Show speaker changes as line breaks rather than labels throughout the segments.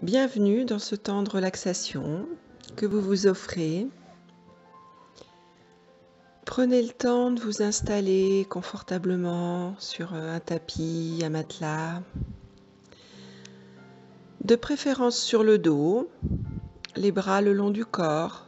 Bienvenue dans ce temps de relaxation que vous vous offrez. Prenez le temps de vous installer confortablement sur un tapis, un matelas, de préférence sur le dos, les bras le long du corps.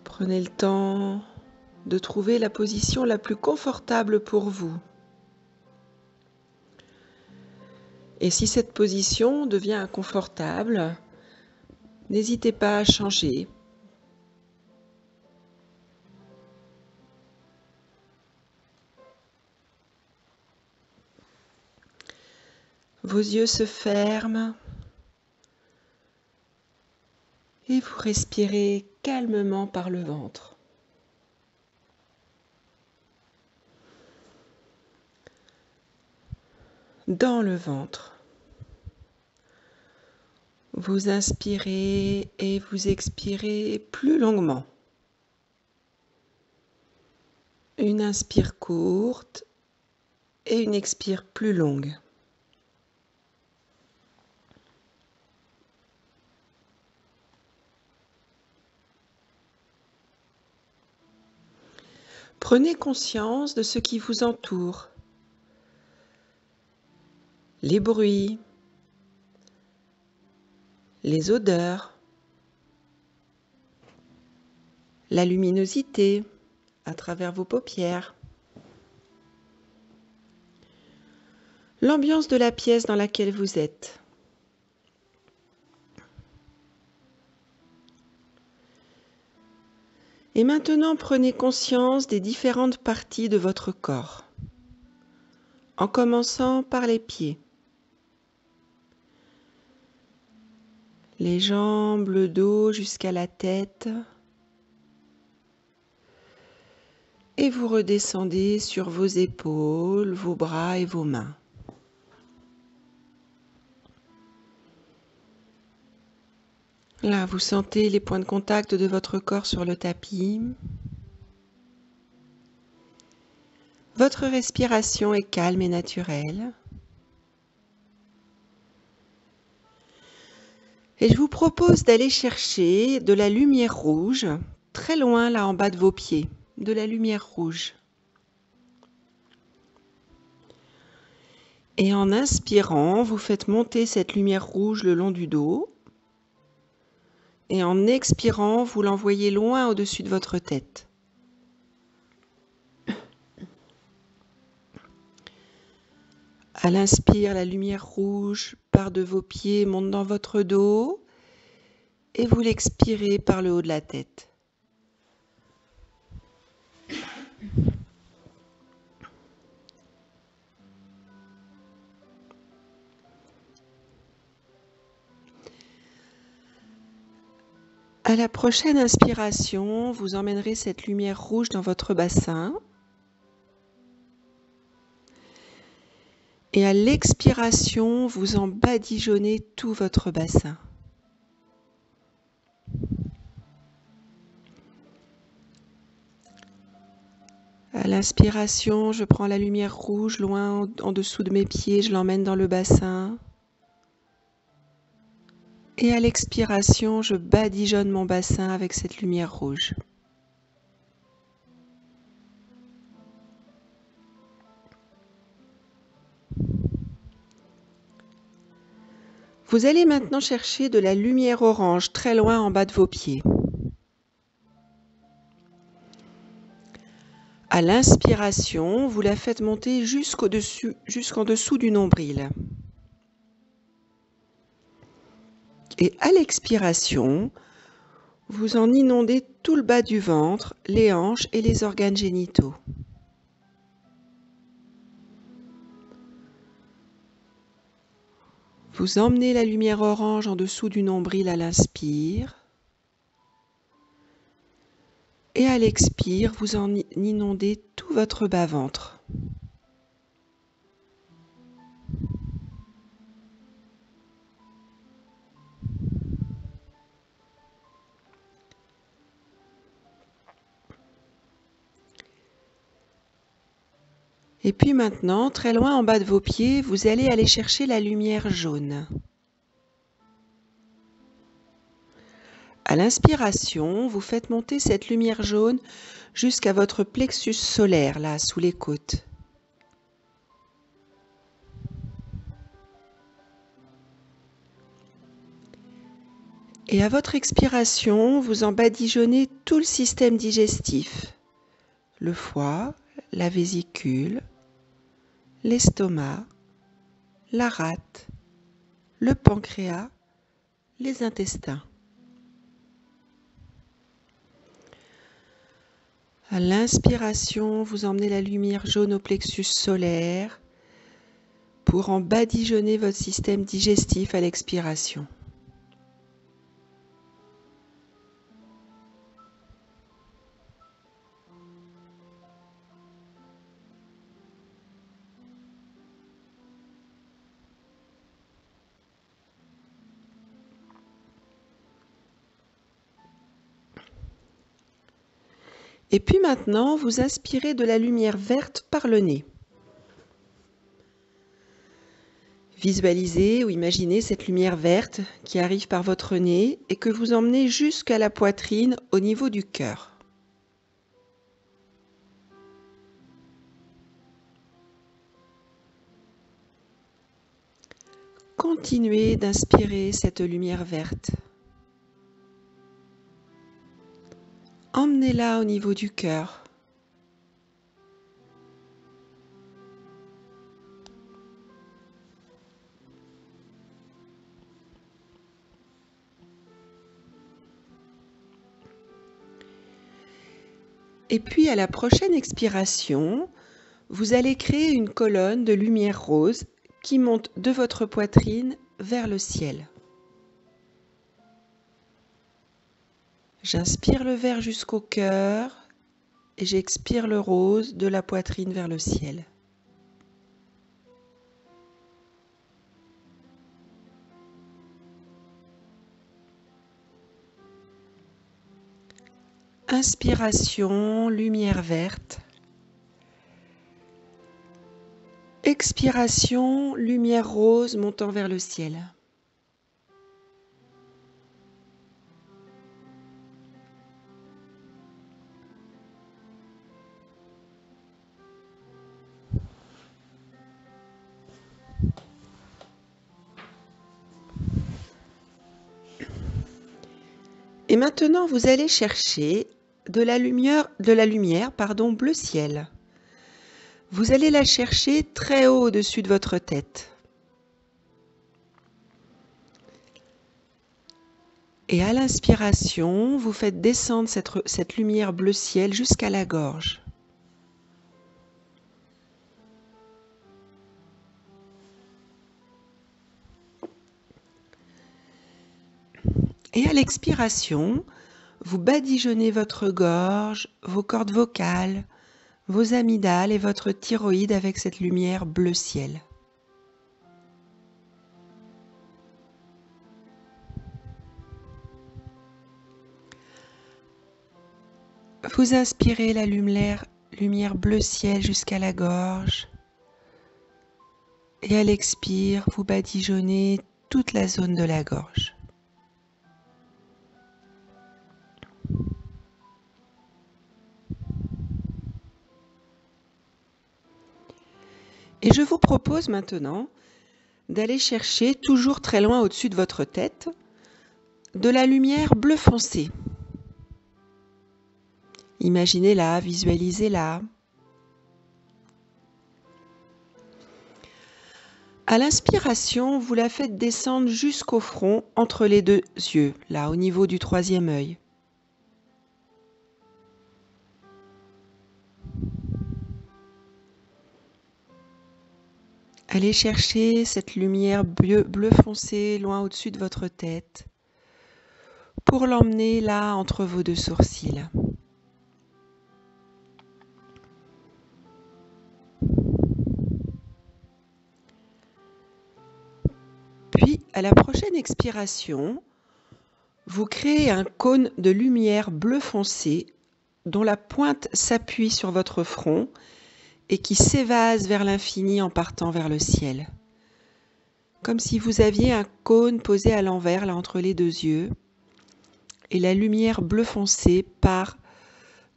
Prenez le temps de trouver la position la plus confortable pour vous. Et si cette position devient inconfortable, n'hésitez pas à changer. Vos yeux se ferment et vous respirez calmement par le ventre. Dans le ventre. Vous inspirez et vous expirez plus longuement. Une inspire courte et une expire plus longue. Prenez conscience de ce qui vous entoure. Les bruits, les odeurs, la luminosité à travers vos paupières, l'ambiance de la pièce dans laquelle vous êtes. Et maintenant, prenez conscience des différentes parties de votre corps, en commençant par les pieds. Les jambes, le dos jusqu'à la tête. Et vous redescendez sur vos épaules, vos bras et vos mains. Là, vous sentez les points de contact de votre corps sur le tapis. Votre respiration est calme et naturelle. Et je vous propose d'aller chercher de la lumière rouge, très loin là en bas de vos pieds, de la lumière rouge. Et en inspirant, vous faites monter cette lumière rouge le long du dos. Et en expirant, vous l'envoyez loin au-dessus de votre tête. À l'inspire, la lumière rouge part de vos pieds, monte dans votre dos et vous l'expirez par le haut de la tête. À la prochaine inspiration, vous emmènerez cette lumière rouge dans votre bassin. Et à l'expiration, vous en badigeonnez tout votre bassin. À l'inspiration, je prends la lumière rouge loin en dessous de mes pieds, je l'emmène dans le bassin. Et à l'expiration, je badigeonne mon bassin avec cette lumière rouge. Vous allez maintenant chercher de la lumière orange très loin en bas de vos pieds. À l'inspiration, vous la faites monter jusqu'en dessous du nombril. Et à l'expiration, vous en inondez tout le bas du ventre, les hanches et les organes génitaux. Vous emmenez la lumière orange en dessous du nombril à l'inspire. Et à l'expire, vous en inondez tout votre bas-ventre. Et puis maintenant, très loin en bas de vos pieds, vous allez aller chercher la lumière jaune. À l'inspiration, vous faites monter cette lumière jaune jusqu'à votre plexus solaire, là, sous les côtes. Et à votre expiration, vous en badigeonnez tout le système digestif. Le foie, la vésicule, l'estomac, la rate, le pancréas, les intestins. À l'inspiration, vous emmenez la lumière jaune au plexus solaire pour en badigeonner votre système digestif à l'expiration. Et puis maintenant, vous inspirez de la lumière verte par le nez. Visualisez ou imaginez cette lumière verte qui arrive par votre nez et que vous emmenez jusqu'à la poitrine au niveau du cœur. Continuez d'inspirer cette lumière verte. Emmenez-la au niveau du cœur. Et puis à la prochaine expiration, vous allez créer une colonne de lumière rose qui monte de votre poitrine vers le ciel. J'inspire le vert jusqu'au cœur et j'expire le rose de la poitrine vers le ciel. Inspiration, lumière verte. Expiration, lumière rose montant vers le ciel. Et maintenant, vous allez chercher de la lumière bleu ciel. Vous allez la chercher très haut au-dessus de votre tête. Et à l'inspiration, vous faites descendre cette lumière bleu ciel jusqu'à la gorge. Et à l'expiration, vous badigeonnez votre gorge, vos cordes vocales, vos amygdales et votre thyroïde avec cette lumière bleu ciel. Vous inspirez la lumière bleu ciel jusqu'à la gorge et à l'expire, vous badigeonnez toute la zone de la gorge. Et je vous propose maintenant d'aller chercher, toujours très loin au-dessus de votre tête, de la lumière bleu foncé. Imaginez-la, visualisez-la. À l'inspiration, vous la faites descendre jusqu'au front, entre les deux yeux, là, au niveau du troisième œil. Allez chercher cette lumière bleu foncé loin au-dessus de votre tête pour l'emmener là entre vos deux sourcils. Puis, à la prochaine expiration, vous créez un cône de lumière bleu foncé dont la pointe s'appuie sur votre front et qui s'évase vers l'infini en partant vers le ciel. Comme si vous aviez un cône posé à l'envers là entre les deux yeux, et la lumière bleu foncé part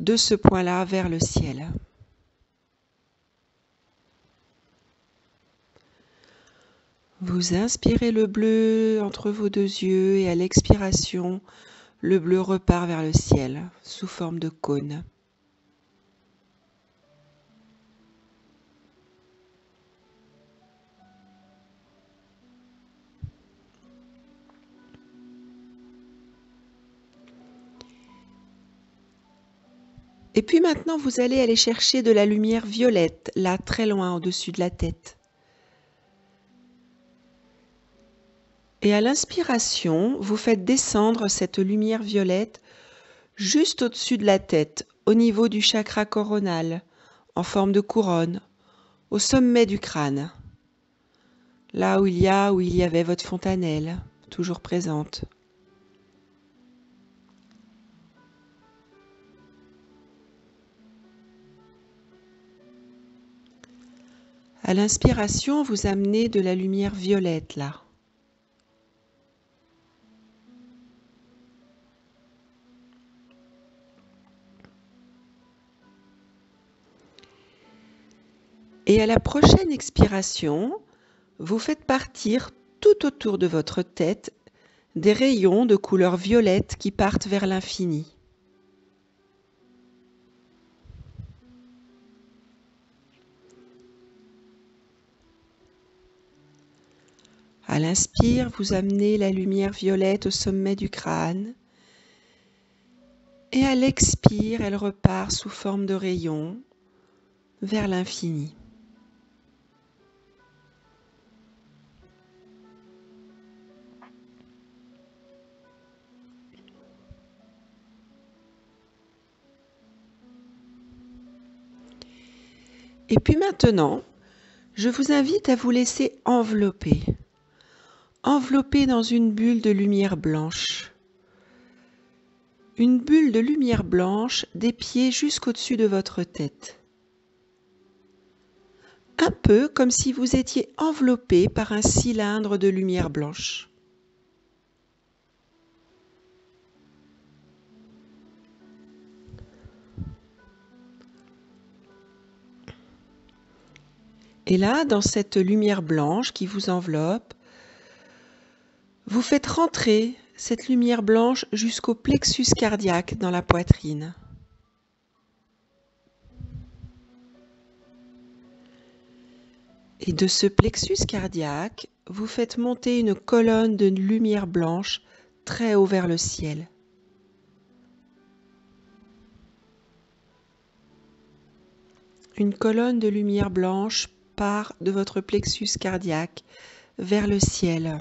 de ce point-là vers le ciel. Vous inspirez le bleu entre vos deux yeux et à l'expiration, le bleu repart vers le ciel sous forme de cône. Et puis maintenant, vous allez aller chercher de la lumière violette, là très loin au-dessus de la tête. Et à l'inspiration, vous faites descendre cette lumière violette juste au-dessus de la tête, au niveau du chakra coronal, en forme de couronne, au sommet du crâne, là où il y avait votre fontanelle, toujours présente. À l'inspiration, vous amenez de la lumière violette là. Et à la prochaine expiration, vous faites partir tout autour de votre tête des rayons de couleur violette qui partent vers l'infini. À l'inspire, vous amenez la lumière violette au sommet du crâne. Et à l'expire, elle repart sous forme de rayons vers l'infini. Et puis maintenant, je vous invite à vous laisser envelopper dans une bulle de lumière blanche. Une bulle de lumière blanche des pieds jusqu'au-dessus de votre tête. Un peu comme si vous étiez enveloppé par un cylindre de lumière blanche. Et là, dans cette lumière blanche qui vous enveloppe, vous faites rentrer cette lumière blanche jusqu'au plexus cardiaque dans la poitrine. Et de ce plexus cardiaque, vous faites monter une colonne de lumière blanche très haut vers le ciel. Une colonne de lumière blanche part de votre plexus cardiaque vers le ciel.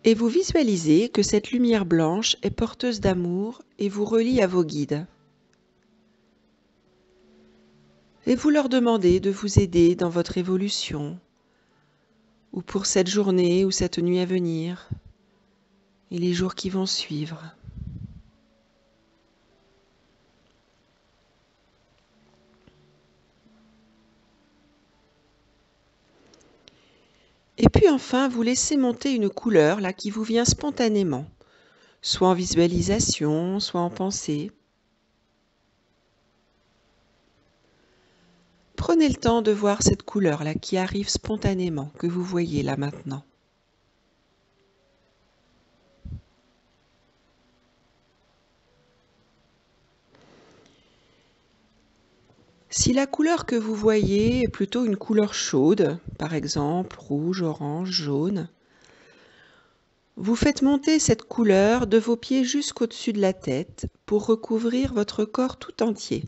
Et vous visualisez que cette lumière blanche est porteuse d'amour et vous relie à vos guides. Et vous leur demandez de vous aider dans votre évolution, ou pour cette journée ou cette nuit à venir, et les jours qui vont suivre. Et puis enfin, vous laissez monter une couleur là qui vous vient spontanément, soit en visualisation, soit en pensée. Prenez le temps de voir cette couleur là qui arrive spontanément, que vous voyez là maintenant. Si la couleur que vous voyez est plutôt une couleur chaude, par exemple rouge, orange, jaune, vous faites monter cette couleur de vos pieds jusqu'au-dessus de la tête pour recouvrir votre corps tout entier.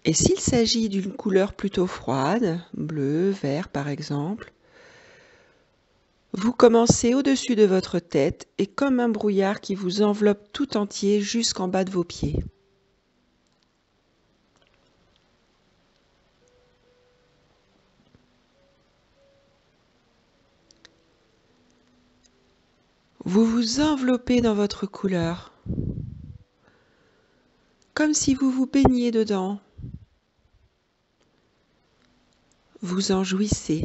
Et s'il s'agit d'une couleur plutôt froide, bleu, vert par exemple, vous commencez au-dessus de votre tête et comme un brouillard qui vous enveloppe tout entier jusqu'en bas de vos pieds. Vous vous enveloppez dans votre couleur, comme si vous vous baigniez dedans. Vous en jouissez.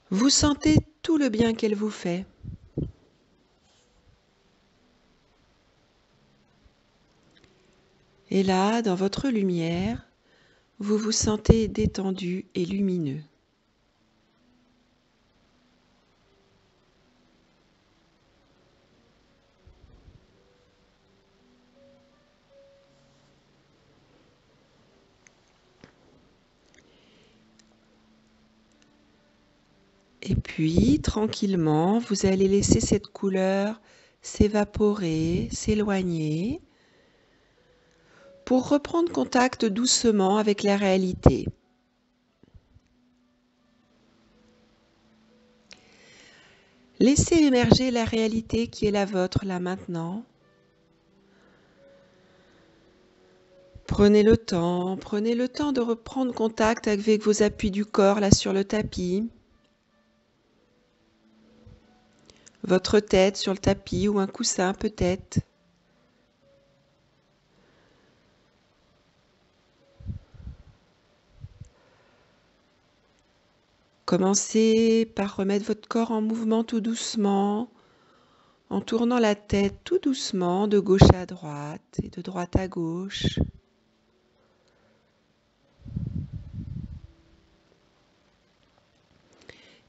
Vous sentez tout le bien qu'elle vous fait. Et là, dans votre lumière, vous vous sentez détendu et lumineux. Et puis, tranquillement, vous allez laisser cette couleur s'évaporer, s'éloigner, pour reprendre contact doucement avec la réalité. Laissez émerger la réalité qui est la vôtre là maintenant. Prenez le temps de reprendre contact avec vos appuis du corps là sur le tapis. Votre tête sur le tapis ou un coussin peut-être. Commencez par remettre votre corps en mouvement tout doucement, en tournant la tête tout doucement de gauche à droite et de droite à gauche.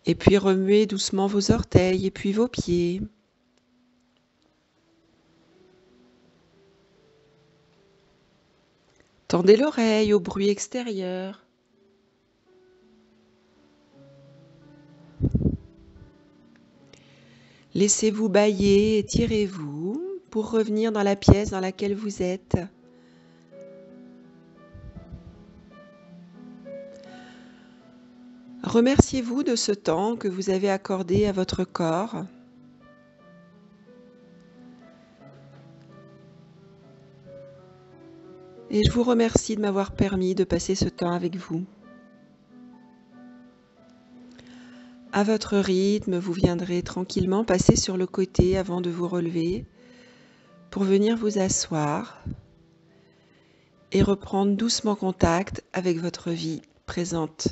Et puis remuez doucement vos orteils et puis vos pieds. Tendez l'oreille au bruit extérieur. Laissez-vous bâiller, étirez-vous pour revenir dans la pièce dans laquelle vous êtes. Remerciez-vous de ce temps que vous avez accordé à votre corps. Et je vous remercie de m'avoir permis de passer ce temps avec vous. À votre rythme, vous viendrez tranquillement passer sur le côté avant de vous relever pour venir vous asseoir et reprendre doucement contact avec votre vie présente.